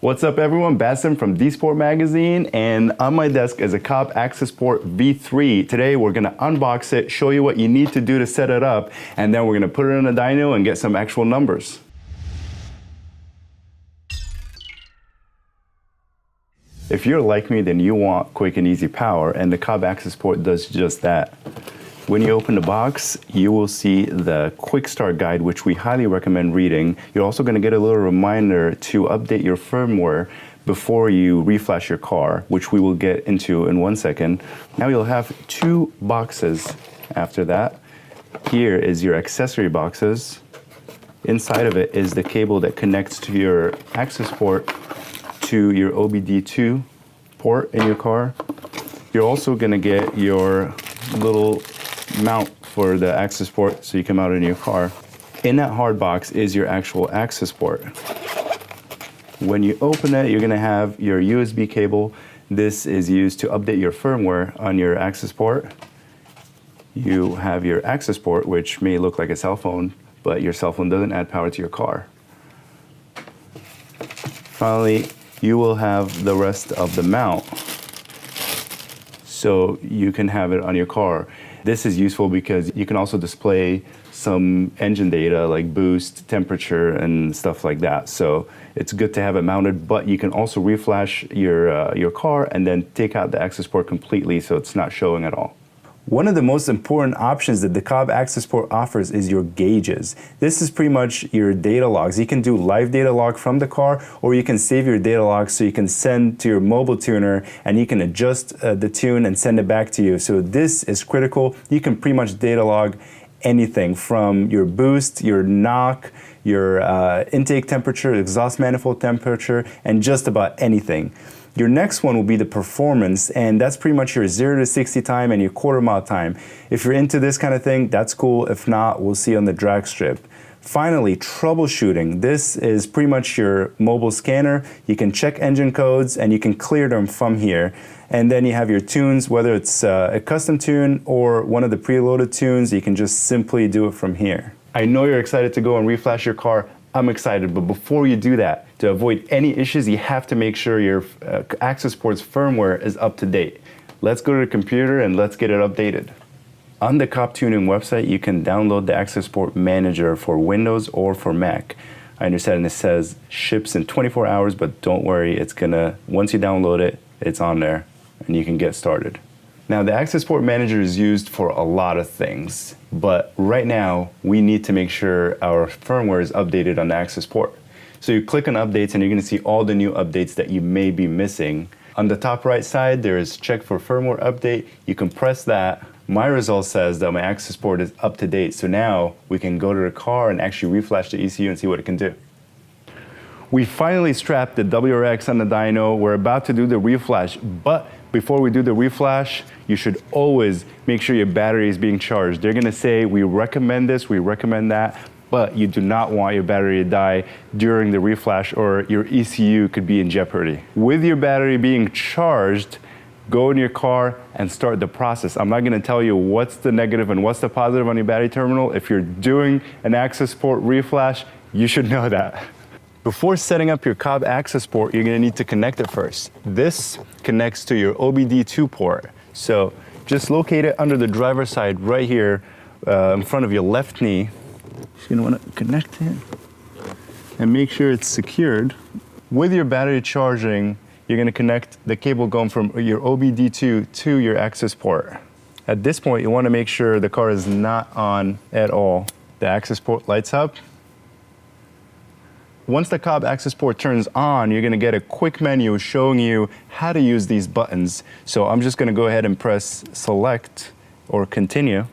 What's up everyone, Bassem from DSPORT magazine, and on my desk is a Cobb Accessport V3. Today we're gonna unbox it, show you what you need to do to set it up, and then we're gonna put it in a dyno and get some actual numbers. If you're like me, then you want quick and easy power, and the Cobb Accessport does just that. When you open the box, you will see the quick start guide, which we highly recommend reading. You're also going to get a little reminder to update your firmware before you reflash your car, which we will get into in 1 second. Now you'll have two boxes after that. Here is your accessory boxes. Inside of it is the cable that connects to your Accessport to your OBD2 port in your car. You're also going to get your little mount for the Accessport so you can mount it in your car. In that hard box is your actual Accessport. When you open it, you're going to have your USB cable. This is used to update your firmware on your Accessport. You have your Accessport, which may look like a cell phone, but your cell phone doesn't add power to your car. Finally, you will have the rest of the mount, so you can have it on your car. This is useful because you can also display some engine data like boost, temperature, and stuff like that. So it's good to have it mounted, but you can also reflash your car and then take out the Accessport completely so it's not showing at all. One of the most important options that the Cobb Accessport offers is your gauges. This is pretty much your data logs. You can do live data log from the car, or you can save your data logs so you can send to your mobile tuner and you can adjust the tune and send it back to you. So this is critical. You can pretty much data log anything from your boost, your knock, your intake temperature, exhaust manifold temperature, and just about anything. Your next one will be the performance, and that's pretty much your 0 to 60 time and your quarter mile time. If you're into this kind of thing, that's cool. If not, we'll see on the drag strip. Finally, troubleshooting. This is pretty much your mobile scanner. You can check engine codes and you can clear them from here. And then you have your tunes, whether it's a custom tune or one of the preloaded tunes, you can just simply do it from here. I know you're excited to go and reflash your car. I'm excited, but before you do that, to avoid any issues, you have to make sure your Accessport's firmware is up to date. Let's go to the computer and let's get it updated. On the Cobb Tuning website, you can download the Accessport Manager for Windows or for Mac. I understand it says ships in 24 hours, but don't worry, it's gonna, once you download it, it's on there and you can get started. Now, the Accessport Manager is used for a lot of things, but right now we need to make sure our firmware is updated on the Accessport. So you click on updates and you're going to see all the new updates that you may be missing. On the top right side, there is check for firmware update. You can press that. My result says that my Accessport is up to date. So now we can go to the car and actually reflash the ECU and see what it can do. We finally strapped the WRX on the dyno. We're about to do the reflash, but before we do the reflash, you should always make sure your battery is being charged. They're gonna say, we recommend this, we recommend that, but you do not want your battery to die during the reflash or your ECU could be in jeopardy. With your battery being charged, go in your car and start the process. I'm not gonna tell you what's the negative and what's the positive on your battery terminal. If you're doing an Accessport reflash, you should know that. Before setting up your Cobb Accessport, you're gonna need to connect it first. This connects to your OBD2 port. So just locate it under the driver's side right here in front of your left knee. You're gonna wanna connect it and make sure it's secured. With your battery charging, you're gonna connect the cable going from your OBD2 to your Accessport. At this point, you wanna make sure the car is not on at all. The Accessport lights up. Once the Cobb Accessport turns on, you're gonna get a quick menu showing you how to use these buttons. So I'm just gonna go ahead and press select or continue.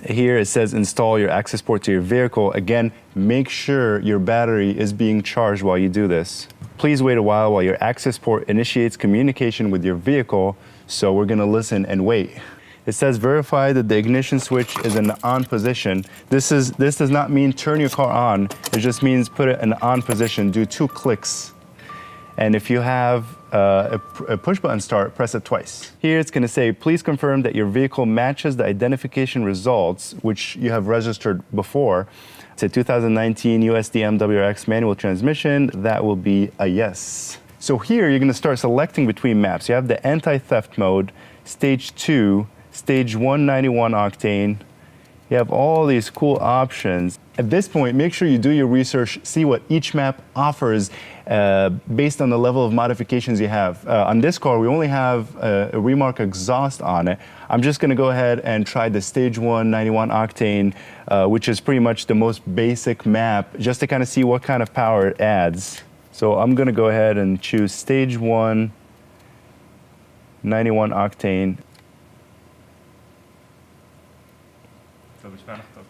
Here it says install your Accessport to your vehicle. Again, make sure your battery is being charged while you do this. Please wait a while your Accessport initiates communication with your vehicle. So we're gonna listen and wait. It says verify that the ignition switch is in the on position. This does not mean turn your car on. It just means put it in the on position, do 2 clicks. And if you have a push button start, press it twice. Here it's gonna say, please confirm that your vehicle matches the identification results, which you have registered before. It's a 2019 USDM WRX manual transmission. That will be a yes. So here you're gonna start selecting between maps. You have the anti-theft mode, stage 2, stage 191 octane. You have all these cool options. At this point, make sure you do your research, see what each map offers based on the level of modifications you have. On this car, we only have a Remark exhaust on it. I'm just gonna go ahead and try the stage 191 octane, which is pretty much the most basic map, just to kind of see what kind of power it adds. So I'm gonna go ahead and choose stage 191 octane.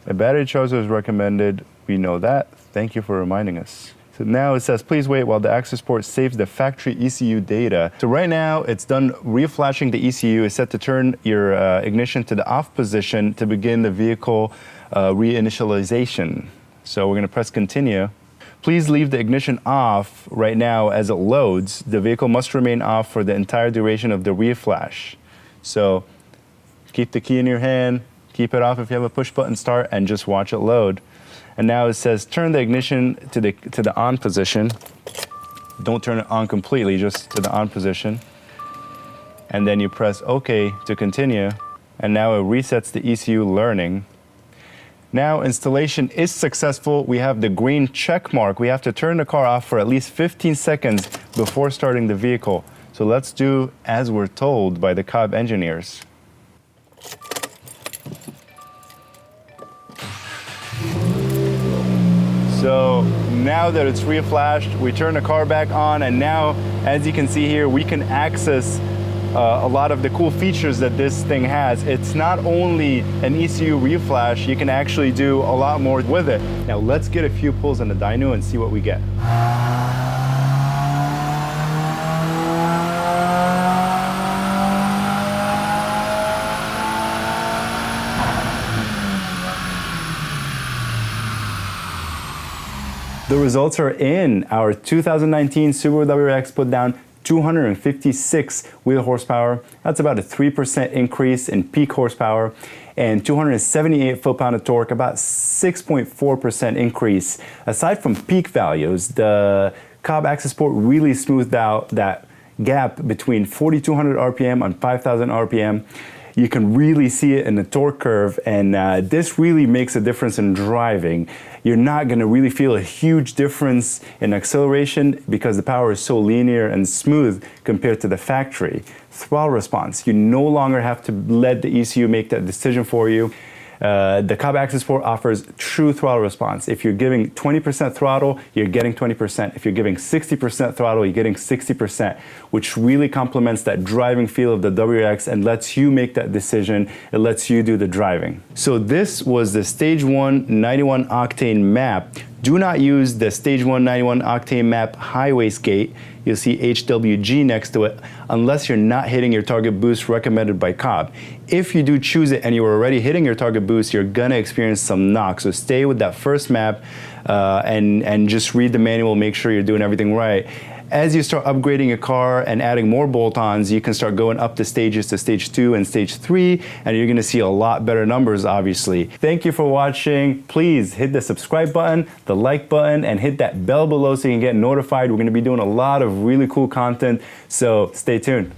A battery charger is recommended. We know that. Thank you for reminding us. So now it says, please wait while the Accessport saves the factory ECU data. So right now it's done reflashing the ECU. It's set to turn your ignition to the off position to begin the vehicle reinitialization. So we're gonna press continue. Please leave the ignition off right now as it loads. The vehicle must remain off for the entire duration of the reflash. So keep the key in your hand, keep it off if you have a push button start, and just watch it load. And now it says turn the ignition to the on position. Don't turn it on completely, just to the on position. And then you press OK to continue. And now it resets the ECU learning. Now installation is successful. We have the green check mark. We have to turn the car off for at least 15 seconds before starting the vehicle. So let's do as we're told by the Cobb engineers. So now that it's reflashed, we turn the car back on, and now, as you can see here, we can access a lot of the cool features that this thing has. It's not only an ECU reflash, you can actually do a lot more with it. Now let's get a few pulls on the dyno and see what we get. The results are in. Our 2019 Subaru WRX put down 256 wheel horsepower. That's about a 3% increase in peak horsepower, and 278 foot-pound of torque, about 6.4% increase. Aside from peak values, the Cobb Accessport really smoothed out that gap between 4,200 RPM and 5,000 RPM. You can really see it in the torque curve, and this really makes a difference in driving. You're not gonna really feel a huge difference in acceleration because the power is so linear and smooth compared to the factory. Throttle response, you no longer have to let the ECU make that decision for you. The Cobb Accessport offers true throttle response. If you're giving 20% throttle, you're getting 20%. If you're giving 60% throttle, you're getting 60%, which really complements that driving feel of the WRX and lets you make that decision. It lets you do the driving. So this was the Stage 1 91 octane map. Do not use the Stage 1 91 octane map high waste gate. You'll see HWG next to it, unless you're not hitting your target boost recommended by Cobb. If you do choose it and you're already hitting your target boost, you're gonna experience some knock. So stay with that first map and just read the manual, make sure you're doing everything right. As you start upgrading your car and adding more bolt-ons, you can start going up the stages to stage 2 and stage 3, and you're gonna see a lot better numbers, obviously. Thank you for watching. Please hit the subscribe button, the like button, and hit that bell below so you can get notified. We're gonna be doing a lot of really cool content, so stay tuned.